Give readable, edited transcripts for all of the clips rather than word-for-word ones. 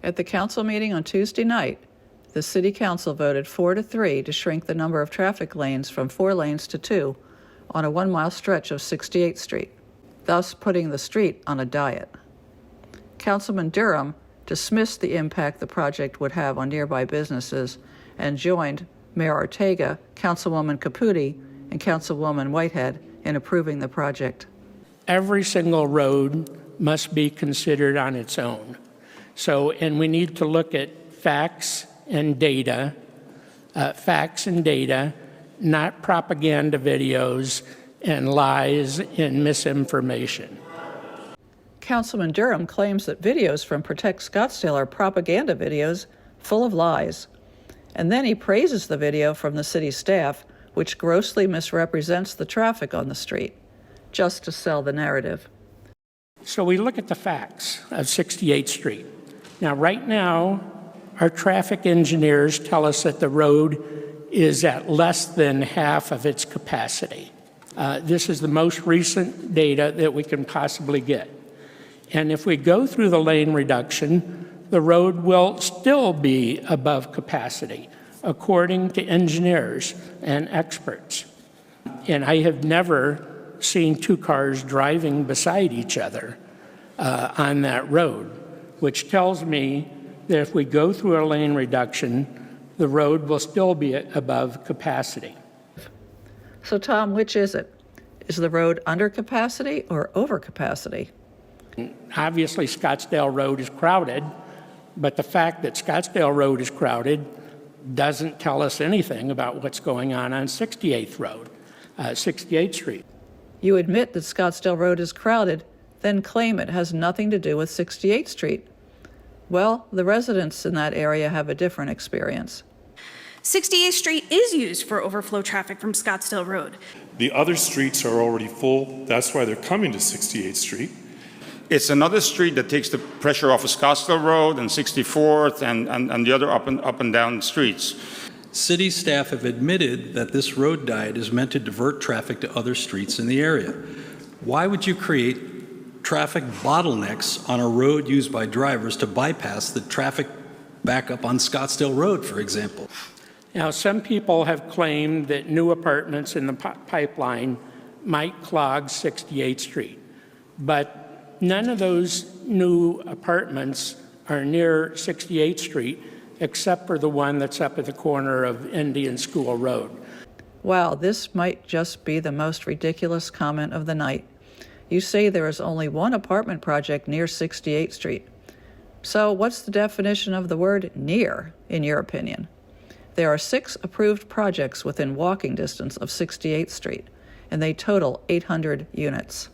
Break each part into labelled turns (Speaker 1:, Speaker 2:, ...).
Speaker 1: At the council meeting on Tuesday night, the City Council voted 4-3 to shrink the number of traffic lanes from 4 lanes to 2 on a 1-mile stretch of 68th Street, thus putting the street on a diet. Councilman Durham dismissed the impact the project would have on nearby businesses and joined Mayor Ortega, Councilwoman Caputi, and Councilwoman Whitehead in approving the project.
Speaker 2: Every single road must be considered on its own. And we need to look at facts and data, not propaganda videos and lies and misinformation.
Speaker 1: Councilman Durham claims that videos from Protect Scottsdale are propaganda videos full of lies. And then he praises the video from the city staff, which grossly misrepresents the traffic on the street, just to sell the narrative.
Speaker 2: So we look at the facts of 68th Street. Now, right now, our traffic engineers tell us that the road is at less than half of its capacity. This is the most recent data that we can possibly get. And if we go through the lane reduction, the road will still be above capacity, according to engineers and experts. And I have never seen 2 cars driving beside each other on that road, which tells me that if we go through a lane reduction, the road will still be above capacity.
Speaker 1: So, Tom, which is it? Is the road under capacity or over capacity?
Speaker 2: Obviously, Scottsdale Road is crowded, but the fact that Scottsdale Road is crowded doesn't tell us anything about what's going on 68th Street.
Speaker 1: You admit that Scottsdale Road is crowded, then claim it has nothing to do with 68th Street. Well, the residents in that area have a different experience.
Speaker 3: 68th Street is used for overflow traffic from Scottsdale Road.
Speaker 4: The other streets are already full. That's why they're coming to 68th Street.
Speaker 5: It's another street that takes the pressure off of Scottsdale Road and 64th and the other up and down streets.
Speaker 6: City staff have admitted that this road diet is meant to divert traffic to other streets in the area. Why would you create traffic bottlenecks on a road used by drivers to bypass the traffic backup on Scottsdale Road, for example?
Speaker 2: Now, some people have claimed that new apartments in the pipeline might clog 68th Street, but none of those new apartments are near 68th Street, except for the one that's up at the corner of Indian School Road.
Speaker 1: Wow, this might just be the most ridiculous comment of the night. You say there is only one apartment project near 68th Street. So what's the definition of the word near, in your opinion? There are 6 approved projects within walking distance of 68th Street, and they total 800 units.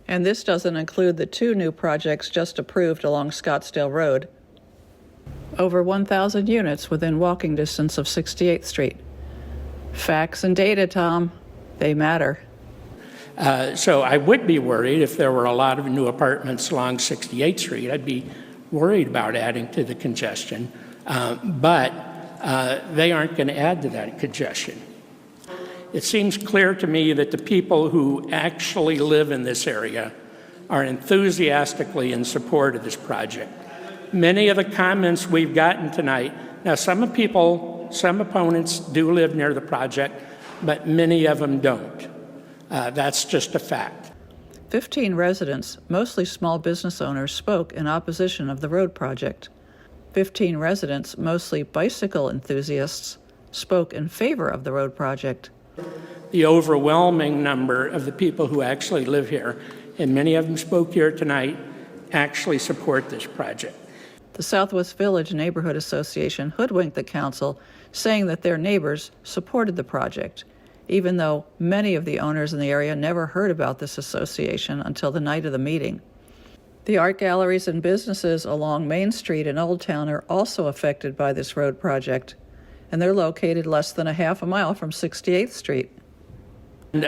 Speaker 1: And this doesn't include the 2 new projects just approved along Scottsdale Road. Over 1,000 units within walking distance of 68th Street. Facts and data, Tom. They matter.
Speaker 2: So I would be worried if there were a lot of new apartments along 68th Street. I'd be worried about adding to the congestion, but they aren't going to add to that congestion. It seems clear to me that the people who actually live in this area are enthusiastically in support of this project. Many of the comments we've gotten tonight, now some opponents do live near the project, but many of them don't. That's just a fact.
Speaker 1: 15 residents, mostly small business owners, spoke in opposition of the road project. 15 residents, mostly bicycle enthusiasts, spoke in favor of the road project.
Speaker 2: The overwhelming number of the people who actually live here, and many of them spoke here tonight, actually support this project.
Speaker 1: The Southwest Village Neighborhood Association hoodwinked the council, saying that their neighbors supported the project, even though many of the owners in the area never heard about this association until the night of the meeting. The art galleries and businesses along Main Street in Old Town are also affected by this road project, and they're located less than a half a mile from 68th Street.
Speaker 2: And,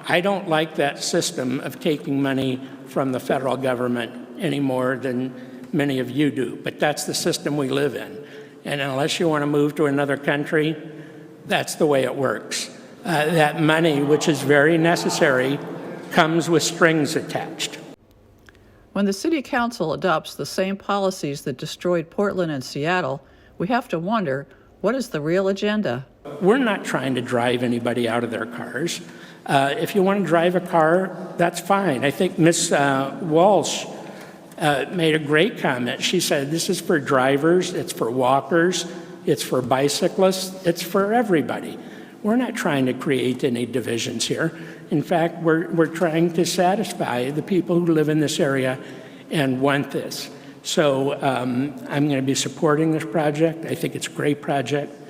Speaker 2: I don't like that system of taking money from the federal government any more than many of you do, but that's the system we live in. And unless you want to move to another country, that's the way it works. That money, which is very necessary, comes with strings attached.
Speaker 1: When the City Council adopts the same policies that destroyed Portland and Seattle, we have to wonder, what is the real agenda?
Speaker 2: We're not trying to drive anybody out of their cars. If you want to drive a car, that's fine. I think Ms. Walsh made a great comment. She said, this is for drivers, it's for walkers, it's for bicyclists, it's for everybody. We're not trying to create any divisions here. In fact, we're trying to satisfy the people who live in this area and want this. So I'm going to be supporting this project. I think it's a great project.